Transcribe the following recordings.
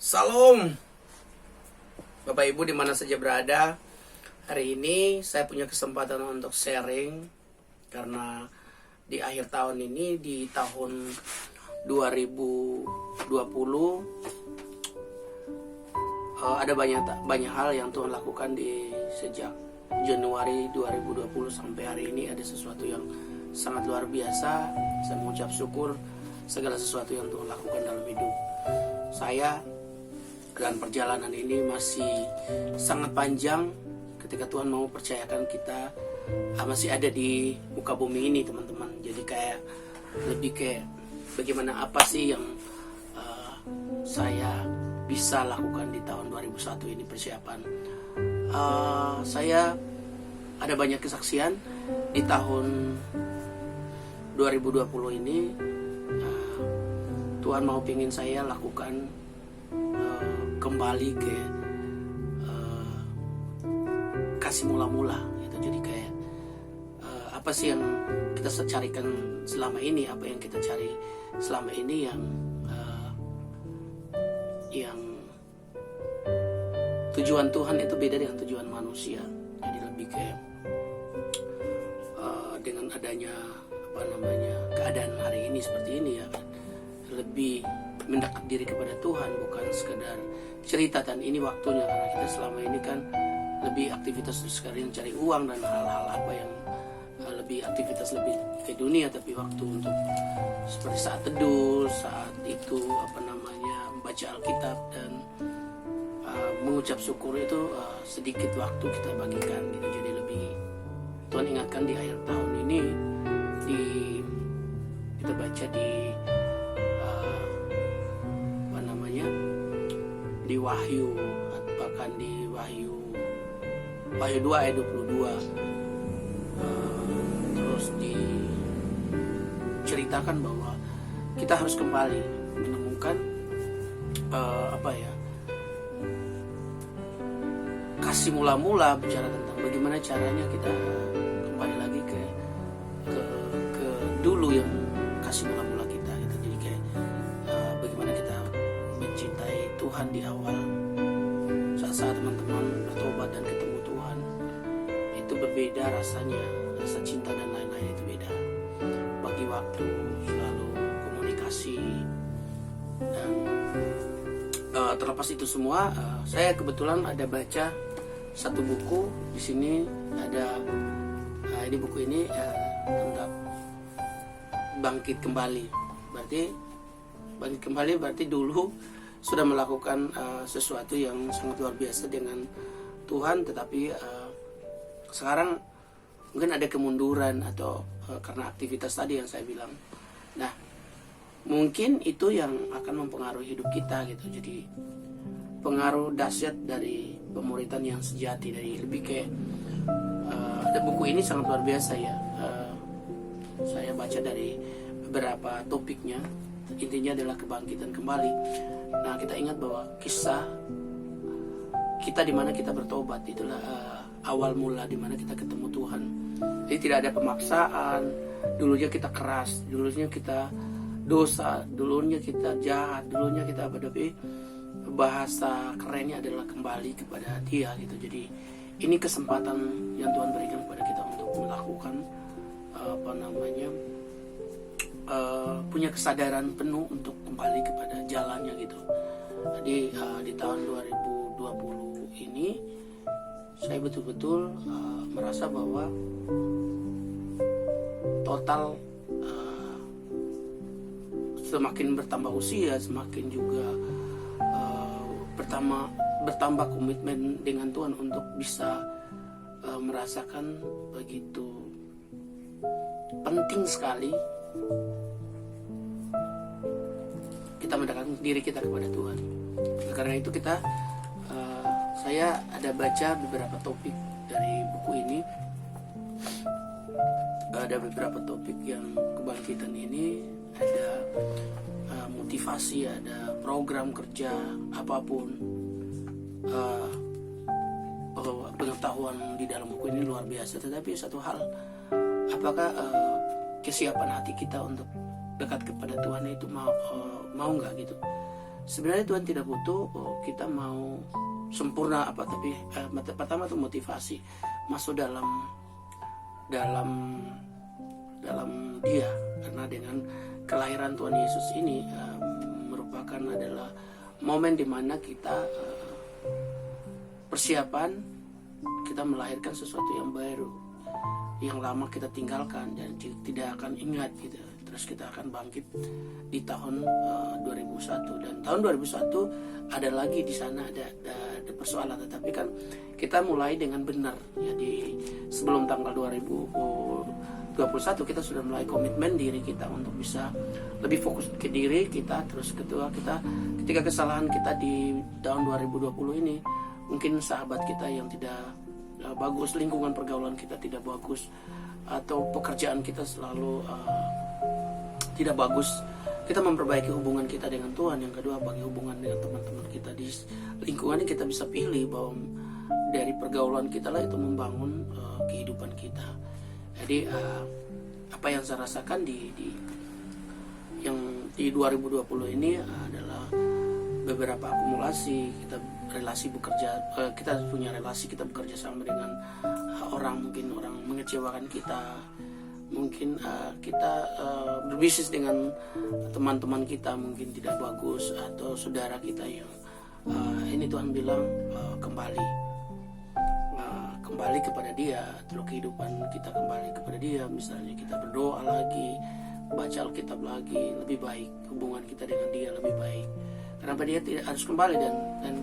Salam Bapak Ibu di mana saja berada. Hari ini saya punya kesempatan untuk sharing karena di akhir tahun ini, di tahun 2020 ada banyak hal yang Tuhan lakukan di sejak Januari 2020 sampai hari ini. Ada sesuatu yang sangat luar biasa. Saya mengucap syukur segala sesuatu yang Tuhan lakukan dalam hidup saya. Dan perjalanan ini masih sangat panjang ketika Tuhan mau percayakan kita masih ada di muka bumi ini, teman-teman. Jadi lebih kayak bagaimana apa sih yang saya bisa lakukan di tahun 2001 ini, persiapan. Saya ada banyak kesaksian di tahun 2020 ini. Tuhan mau pingin saya lakukan kembali ke kasih mula-mula gitu. Jadi apa sih yang kita carikan selama ini, apa yang kita cari selama ini yang tujuan Tuhan itu beda dengan tujuan manusia. Jadi lebih kayak dengan adanya keadaan hari ini seperti ini ya, lebih mendekat diri kepada Tuhan, bukan sekedar cerita dan ini waktunya, karena kita selama ini kan lebih aktivitas sekali cari uang dan hal-hal apa yang lebih ke dunia, tapi waktu untuk seperti saat teduh, saat itu membaca Alkitab dan mengucap syukur itu sedikit waktu kita bagikan gitu. Jadi lebih Tuhan ingatkan di akhir tahun ini kita baca di Wahyu, bahkan di Wahyu 2 ayat 22, terus diceritakan bahwa kita harus kembali menemukan kasih mula-mula, bicara tentang bagaimana caranya kita kembali lagi ke dulu yang kasih mula-mula kita gitu. Jadi bagaimana kita mencintai Tuhan di awal, saat teman-teman bertobat dan ketemu Tuhan, itu berbeda rasanya, rasa cinta dan lain-lain itu beda. Bagi waktu, selalu komunikasi, dan terlepas itu semua, saya kebetulan ada baca satu buku di sini. Ada ini buku ini tentang bangkit kembali. Bangkit kembali berarti dulu sudah melakukan sesuatu yang sangat luar biasa dengan Tuhan, tetapi sekarang mungkin ada kemunduran atau karena aktivitas tadi yang saya bilang. Nah, mungkin itu yang akan mempengaruhi hidup kita gitu. Jadi pengaruh dahsyat dari pemuritan yang sejati, dari lebih kayak ada buku ini sangat luar biasa ya. Saya baca dari beberapa topiknya, intinya adalah kebangkitan kembali. Nah, kita ingat bahwa kisah kita di mana kita bertobat itulah awal mula di mana kita ketemu Tuhan. Jadi tidak ada pemaksaan. Dulunya kita keras, dulunya kita dosa, dulunya kita jahat, dulunya kita tapi bahasa kerennya adalah kembali kepada Dia gitu. Jadi ini kesempatan yang Tuhan berikan kepada kita untuk melakukan punya kesadaran penuh untuk kembali kepada jalannya gitu. Jadi di tahun 2020 ini saya betul-betul merasa bahwa total semakin bertambah usia, semakin juga bertambah komitmen dengan Tuhan untuk bisa merasakan begitu penting sekali kita mendekatkan diri kita kepada Tuhan. Karena itu saya ada baca beberapa topik dari buku ini. Ada beberapa topik yang kebangkitan ini, ada motivasi, ada program kerja, apapun. Pengetahuan di dalam buku ini luar biasa. Tetapi satu hal, apakah kesiapan hati kita untuk dekat kepada Tuhan itu mau nggak gitu? sebenarnya Tuhan tidak butuh kita mau sempurna apa, tapi pertama itu motivasi masuk dalam Dia, karena dengan kelahiran Tuhan Yesus ini merupakan adalah momen dimana kita persiapan kita melahirkan sesuatu yang baru, yang lama kita tinggalkan dan tidak akan ingat gitu. Terus kita akan bangkit di tahun 2001, dan tahun 2001 ada lagi di sana ada persoalan, tetapi kan kita mulai dengan benar. Jadi sebelum tanggal 2021 kita sudah mulai komitmen diri kita untuk bisa lebih fokus ke diri kita. Terus kedua, kita ketika kesalahan kita di tahun 2020 ini, mungkin sahabat kita yang tidak bagus, lingkungan pergaulan kita tidak bagus, atau pekerjaan kita selalu tidak bagus, kita memperbaiki hubungan kita dengan Tuhan. Yang kedua, bagi hubungan dengan teman-teman kita di lingkungan ini, kita bisa pilih bahwa dari pergaulan kita lah itu membangun kehidupan kita. Jadi apa yang saya rasakan di 2020 ini adalah beberapa akumulasi. Kita punya relasi, kita bekerja sama dengan orang, mungkin orang mengecewakan kita, mungkin kita berbisnis dengan teman-teman kita mungkin tidak bagus, atau saudara kita yang ini Tuhan bilang kembali kepada Dia, terus kehidupan kita kembali kepada Dia. Misalnya kita berdoa lagi, baca Alkitab lagi, lebih baik hubungan kita dengan Dia lebih baik. Kenapa Dia tidak harus kembali, dan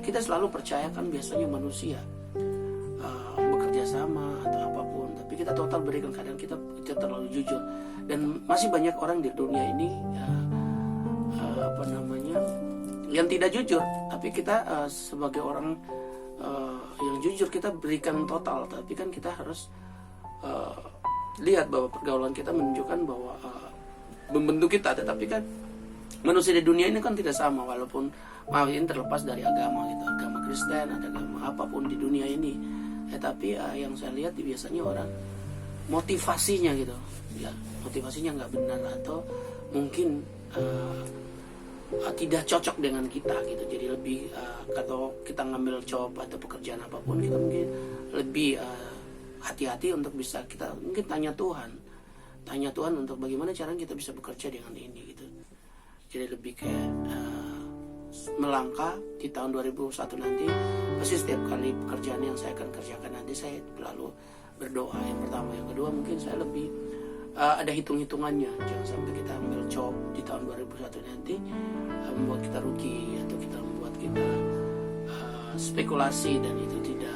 kita selalu percayakan biasanya manusia bekerja sama atau apapun, tapi kita total berikan, kadang kita terlalu jujur, dan masih banyak orang di dunia ini yang tidak jujur, tapi kita sebagai orang yang jujur kita berikan total. Tapi kan kita harus lihat bahwa pergaulan kita menunjukkan bahwa membentuk kita, tetapi kan manusia di dunia ini kan tidak sama, walaupun ini terlepas dari agama gitu, agama Kristen, agama apapun di dunia ini. Tapi yang saya lihat biasanya orang motivasinya gitu, ya motivasinya nggak benar, atau mungkin tidak cocok dengan kita gitu. Jadi lebih kalau kita ngambil job atau pekerjaan apapun, kita mungkin lebih hati-hati untuk bisa kita mungkin tanya Tuhan untuk bagaimana cara kita bisa bekerja dengan ini gitu. Jadi lebih kayak melangkah di tahun 2001 nanti, pasti setiap kali pekerjaan yang saya akan kerjakan nanti saya lalu berdoa, yang pertama. Yang kedua, mungkin saya lebih ada hitung-hitungannya, jangan sampai kita ambil job di tahun 2001 nanti membuat kita rugi, atau kita membuat kita spekulasi, dan itu tidak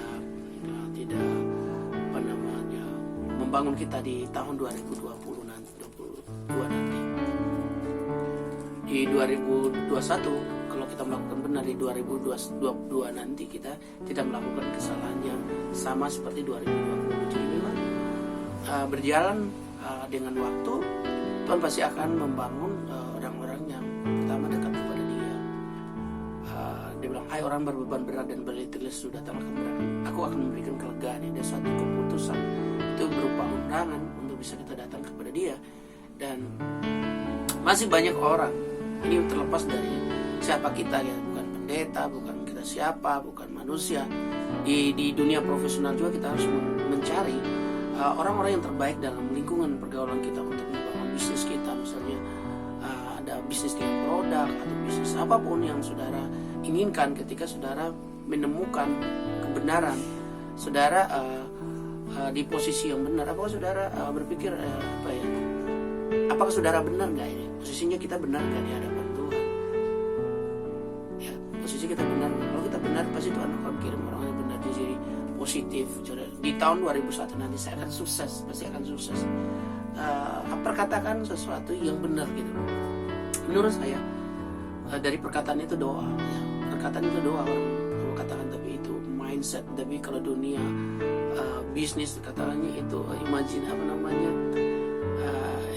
membangun kita di tahun 2022 nanti. Di 2021 kalau kita melakukan benar, di 2022 nanti kita tidak melakukan kesalahan yang sama seperti 2020. Jadi memang berjalan dengan waktu, Tuhan pasti akan membangun orang-orang yang pertama dekat kepada Dia. Dia bilang, hai orang berbeban berat dan berletih lesu, datanglah kepada Aku akan memberikan kelegaan. Ada suatu keputusan, itu berupa undangan untuk bisa kita datang kepada Dia. Dan masih banyak orang, ini terlepas dari siapa kita ya, bukan pendeta, bukan kita siapa, bukan manusia. Di dunia profesional juga kita harus mencari orang-orang yang terbaik dalam lingkungan pergaulan kita untuk membangun bisnis kita. Misalnya ada bisnis dengan produk atau bisnis apapun yang saudara inginkan. Ketika saudara menemukan kebenaran, saudara di posisi yang benar, apakah saudara berpikir apakah saudara benar nggak ini? Posisinya kita benar nggak di hadapan Tuhan? Ya, posisi kita benar. Kalau kita benar, pasti Tuhan akan kirim orang yang benar. Jadi positif. Di tahun 2001 nanti saya akan sukses, pasti akan sukses. Perkatakan sesuatu yang benar gitu. Menurut saya dari perkataan itu doa. Ya. Perkataan itu doa, orang katakan, tapi itu mindset. Tapi kalau dunia bisnis katakannya itu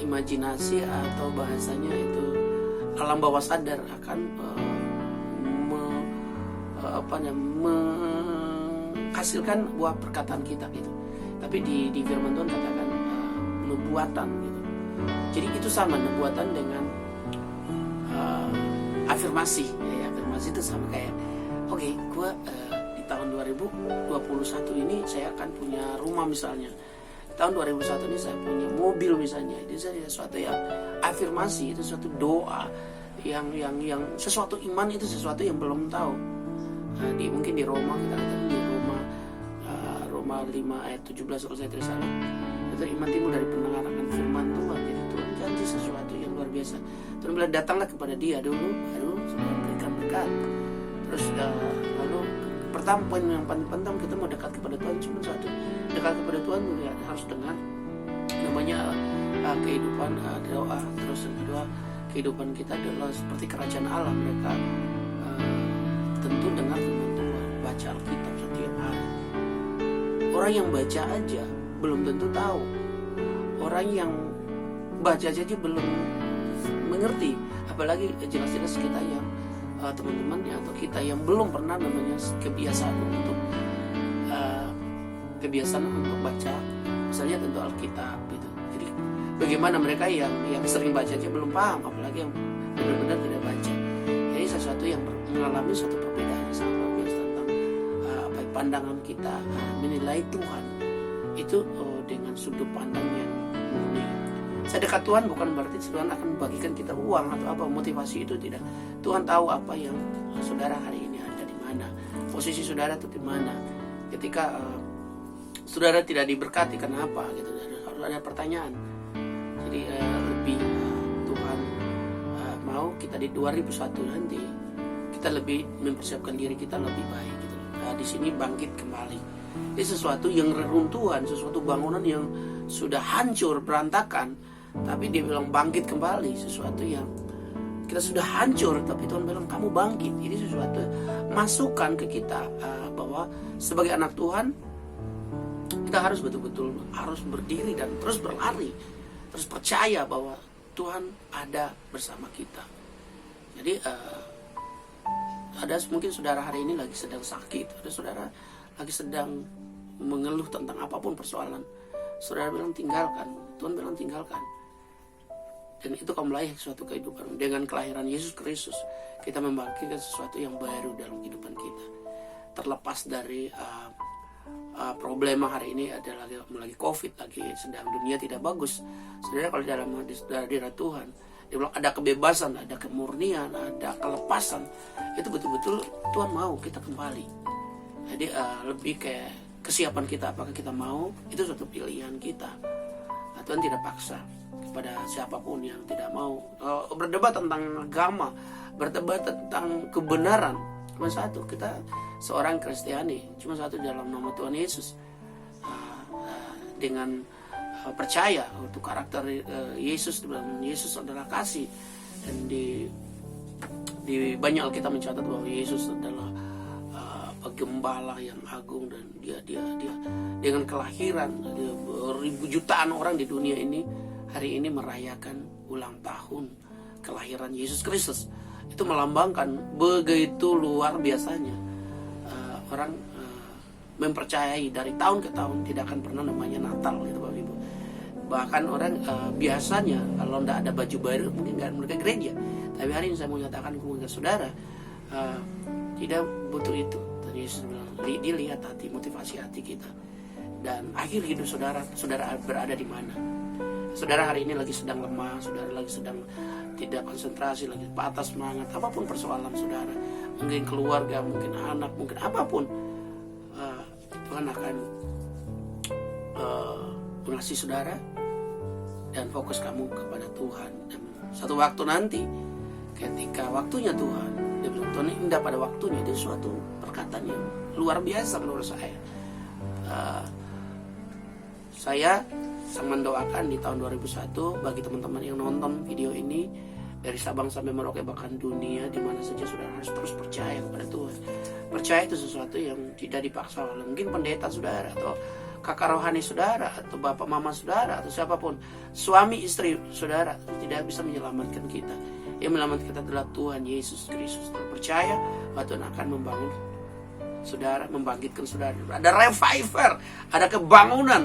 imajinasi, atau bahasanya itu alam bawah sadar akan menghasilkan buah perkataan kita gitu. Tapi di firman Tuhan katakan nubuatan gitu. Jadi itu sama nubuatan dengan afirmasi ya, afirmasi itu sama kayak, oke, gue di tahun 2021 ini saya akan punya rumah misalnya. Tahun 2001 ini saya punya mobil misalnya. Itu sesuatu yang afirmasi, itu suatu doa yang sesuatu iman, itu sesuatu yang belum tahu. Mungkin di Roma, kita katakan di Roma 5 ayat 17 kalau saya tidak salah. Itu iman timbul dari pendengaran akan firman Tuhan. Jadi Tuhan janji sesuatu yang luar biasa. Tuhan bilang datanglah kepada Dia dulu supaya memberikan berkat. Terus lalu pertama poin yang paling penting, kita mau dekat kepada Tuhan cuma satu. Dekat kepada Tuhan harus dengan namanya kehidupan doa. Terus yang kedua, kehidupan kita adalah seperti kerajaan Allah. Mereka tentu dengar firman Tuhan, baca Alkitab setiap hari. Orang yang baca aja belum tentu tahu. Orang yang baca aja belum mengerti, apalagi jelas-jelas kita yang teman-teman atau kita yang belum pernah namanya kebiasaan untuk baca, misalnya tentu Alkitab gitu. Jadi bagaimana mereka yang sering baca aja belum paham, apalagi yang benar-benar tidak baca. Jadi sesuatu yang mengalami suatu perbedaan yang sangat luar biasa tentang pandangan kita menilai Tuhan itu dengan sudut pandang yang murni. Saya dekat Tuhan bukan berarti Tuhan akan membagikan kita uang atau apa, motivasi itu tidak. Tuhan tahu apa yang saudara hari ini ada di mana, posisi saudara itu di mana. Ketika saudara tidak diberkati, kenapa gitu, harus ada pertanyaan. Jadi lebih Tuhan mau kita di 2001 nanti kita lebih mempersiapkan diri kita lebih baik gitu. Di sini bangkit kembali. Ini sesuatu yang reruntuhan, sesuatu bangunan yang sudah hancur berantakan, tapi dia bilang bangkit kembali. Sesuatu yang kita sudah hancur, tapi Tuhan bilang kamu bangkit. Ini sesuatu masukan ke kita bahwa sebagai anak Tuhan kita harus betul-betul harus berdiri dan terus berlari, terus percaya bahwa Tuhan ada bersama kita. Jadi ada mungkin saudara hari ini lagi sedang sakit, ada saudara lagi sedang mengeluh tentang apapun persoalan. Saudara bilang tinggalkan, Tuhan bilang tinggalkan. Dan itu kamu mulai suatu kehidupan. Dengan kelahiran Yesus Kristus, kita membangkitkan sesuatu yang baru dalam kehidupan kita. Terlepas dari problema hari ini adalah lagi COVID, lagi sedang dunia tidak bagus. Saudara kalau dalam hadirat Tuhan, dia bilang ada kebebasan, ada kemurnian, ada kelepasan. Itu betul-betul Tuhan mau kita kembali. Jadi lebih kayak kesiapan kita, apakah kita mau, itu suatu pilihan kita. Tuhan tidak paksa kepada siapapun yang tidak mau. Berdebat tentang agama, berdebat tentang kebenaran, cuma satu, kita seorang Kristiani, cuma satu dalam nama Tuhan Yesus. Dengan percaya untuk karakter Yesus, Yesus adalah kasih. Dan di banyak Alkitab mencatat bahwa Yesus adalah gembala yang agung, dan dia dengan kelahiran ribu jutaan orang di dunia ini hari ini merayakan ulang tahun kelahiran Yesus Kristus. Itu melambangkan begitu luar biasanya orang mempercayai dari tahun ke tahun tidak akan pernah namanya Natal gitu Bapak Ibu. Bahkan orang biasanya kalau tidak ada baju baru mungkin nggak mereka gereja. Tapi hari ini saya mau nyatakan kepada saudara tidak butuh itu. Yesus bilang, dilihat hati, motivasi hati kita. Dan akhir hidup saudara berada di mana? Saudara hari ini lagi sedang lemah, saudara lagi sedang tidak konsentrasi, lagi patah semangat, apapun persoalan saudara, mungkin keluarga, mungkin anak, mungkin apapun, Tuhan akan mengasihi saudara dan fokus kamu kepada Tuhan. Dan satu waktu nanti, ketika waktunya Tuhan, dia bilang Tuhan indah pada waktunya. Itu suatu perkataan yang luar biasa menurut saya. Saya sangat mendoakan di tahun 2001 bagi teman-teman yang nonton video ini dari Sabang sampai Merauke bahkan dunia, di mana saja saudara harus terus percaya kepada Tuhan. Percaya itu sesuatu yang tidak dipaksa oleh mungkin pendeta saudara atau kakak rohani saudara atau bapak mama saudara atau siapapun, suami istri saudara tidak bisa menyelamatkan kita. Yang menyelamatkan kita adalah Tuhan Yesus Kristus. Percaya bahwa Tuhan akan membangun saudara, membangkitkan saudara. Ada revival, ada kebangunan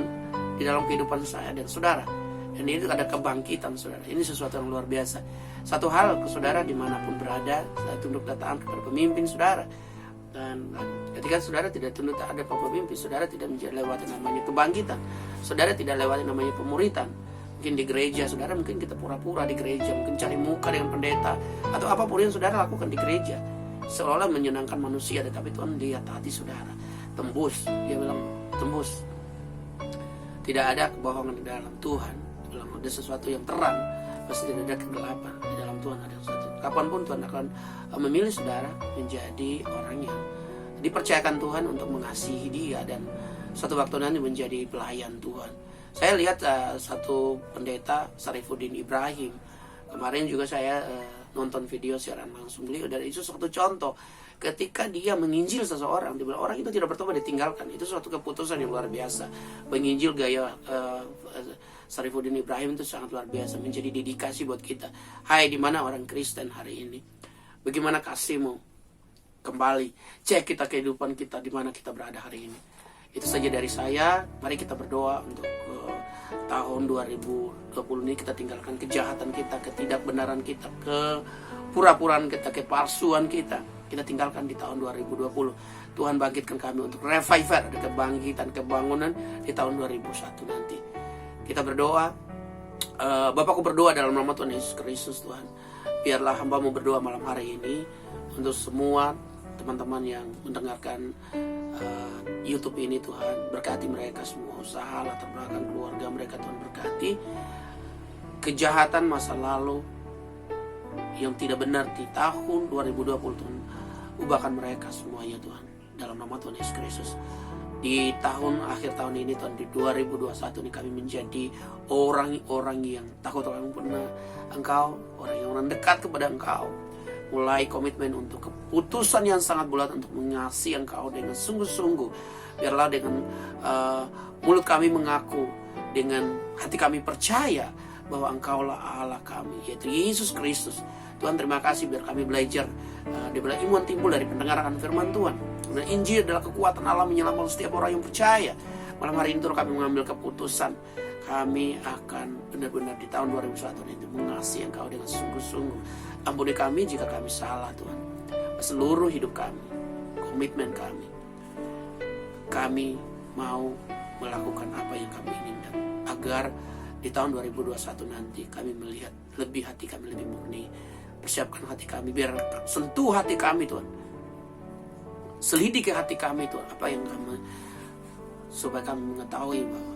di dalam kehidupan saya dan saudara. Dan itu ada kebangkitan, saudara. Ini sesuatu yang luar biasa. Satu hal, saudara, dimanapun berada, saya tunduk dan taat kepada pemimpin saudara. Dan ketika saudara tidak tunduk taat kepada pemimpin, saudara tidak lewati namanya kebangkitan. Saudara tidak lewati namanya pemuritan. Mungkin di gereja, saudara, mungkin kita pura-pura di gereja, mungkin cari muka dengan pendeta, atau apapun yang saudara lakukan di gereja, seolah menyenangkan manusia. Tetapi Tuhan lihat hati saudara, tembus. Dia bilang tembus. Tidak ada kebohongan di dalam Tuhan. Bilang ada sesuatu yang terang, pasti tidak ada kegelapan. Di dalam Tuhan ada sesuatu. Kapanpun Tuhan akan memilih saudara menjadi orang yang dipercayakan Tuhan untuk mengasihi Dia, dan suatu waktu nanti menjadi pelayan Tuhan. Saya lihat satu pendeta, Sarifuddin Ibrahim. Kemarin juga saya nonton video siaran langsung beliau, dan itu suatu contoh ketika dia menginjil seseorang, dia bilang orang itu tidak bertobat ditinggalkan. Itu suatu keputusan yang luar biasa. Menginjil gaya Sarifuddin Ibrahim itu sangat luar biasa, menjadi dedikasi buat kita. Hai, di mana orang Kristen hari ini? Bagaimana kasihmu? Kembali cek kita kehidupan kita, di mana kita berada hari ini. Itu saja dari saya. Mari kita berdoa untuk tahun 2020 ini. Kita tinggalkan kejahatan kita, ketidakbenaran kita, kepura-puraan kita, kepalsuan kita. Kita tinggalkan di tahun 2020. Tuhan bangkitkan kami untuk revival, ada kebangkitan, kebangunan di tahun 2001 nanti. Kita berdoa. Bapakku berdoa dalam nama Tuhan Yesus Kristus, Tuhan. Biarlah hamba-Mu berdoa malam hari ini untuk semua teman-teman yang mendengarkan YouTube ini. Tuhan berkati mereka semua, usaha, latar belakang keluarga mereka. Tuhan berkati kejahatan masa lalu yang tidak benar di tahun 2020. Tuhan ubahkan mereka semuanya, Tuhan, dalam nama Tuhan Yesus Kristus. Di akhir tahun ini, Tuhan, di 2021 ini kami menjadi orang-orang yang takut akan Engkau, orang yang dekat kepada Engkau. Mulai komitmen untuk keputusan yang sangat bulat untuk mengasihi Engkau dengan sungguh-sungguh. Biarlah dengan mulut kami mengaku, dengan hati kami percaya bahwa Engkaulah Allah kami, yaitu Yesus Kristus. Tuhan, terima kasih biar kami belajar. Dia iman timbul dari pendengaran firman Tuhan. Dan Injil adalah kekuatan Allah menyelamatkan setiap orang yang percaya. Malam hari ini Tuhan, kami mengambil keputusan. Kami akan benar-benar di tahun 2021 ini mengasihi Engkau dengan sungguh-sungguh. Ampuni kami jika kami salah, Tuhan. Seluruh hidup kami, komitmen kami, kami mau melakukan apa yang kami inginkan, agar di tahun 2021 nanti kami melihat lebih, hati kami lebih murni. Persiapkan hati kami, biar sentuh hati kami, Tuhan. Selidiki hati kami, Tuhan, apa yang kami, supaya kami mengetahui bahwa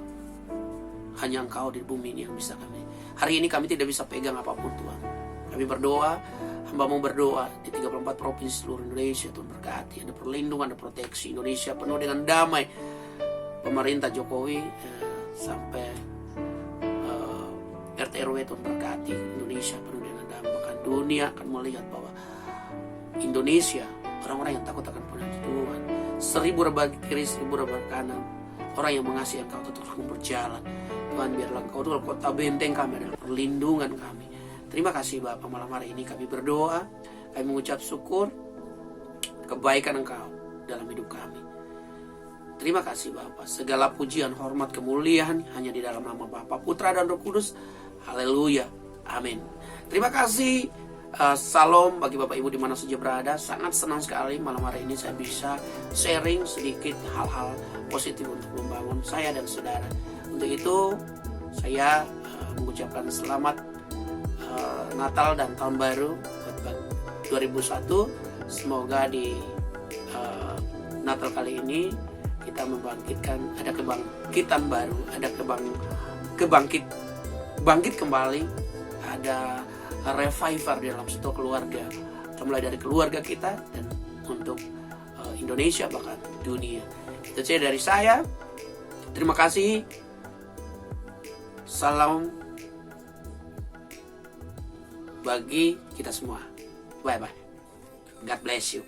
hanya Engkau di bumi ini yang bisa kami. Hari ini kami tidak bisa pegang apapun, Tuhan. Kami berdoa, hamba-Mu berdoa di 34 provinsi seluruh Indonesia. Tuhan berkati, ada perlindungan, ada proteksi. Indonesia penuh dengan damai. Pemerintah Jokowi sampai RT RW, Tuhan berkati. Indonesia penuh dengan damai. Bahkan dunia akan melihat bahwa Indonesia, orang-orang yang takut akan Tuhan. 1000 berbagi kiri, 1000 berbagi kanan. Orang yang mengasihi Engkau tetap berjalan. Tuhan, biarlah Engkau adalah kota benteng kami, adalah perlindungan kami. Terima kasih Bapa, malam hari ini kami berdoa, kami mengucap syukur kebaikan Engkau dalam hidup kami. Terima kasih Bapa, segala pujian, hormat, kemuliaan hanya di dalam nama Bapa, Putra dan Roh Kudus. Haleluya, amin. Terima kasih. Salam bagi Bapak Ibu di mana saja berada. Sangat senang sekali malam hari ini saya bisa sharing sedikit hal-hal positif untuk membangun saya dan saudara. Untuk itu saya mengucapkan selamat Natal dan Tahun Baru 2001. Semoga di Natal kali ini kita membangkitkan, ada kebangkitan baru, ada bangkit kembali, ada revival di dalam satu keluarga, mulai dari keluarga kita dan untuk Indonesia bahkan dunia. Itu saja dari saya. Terima kasih. Salam bagi kita semua. Bye bye. God bless you.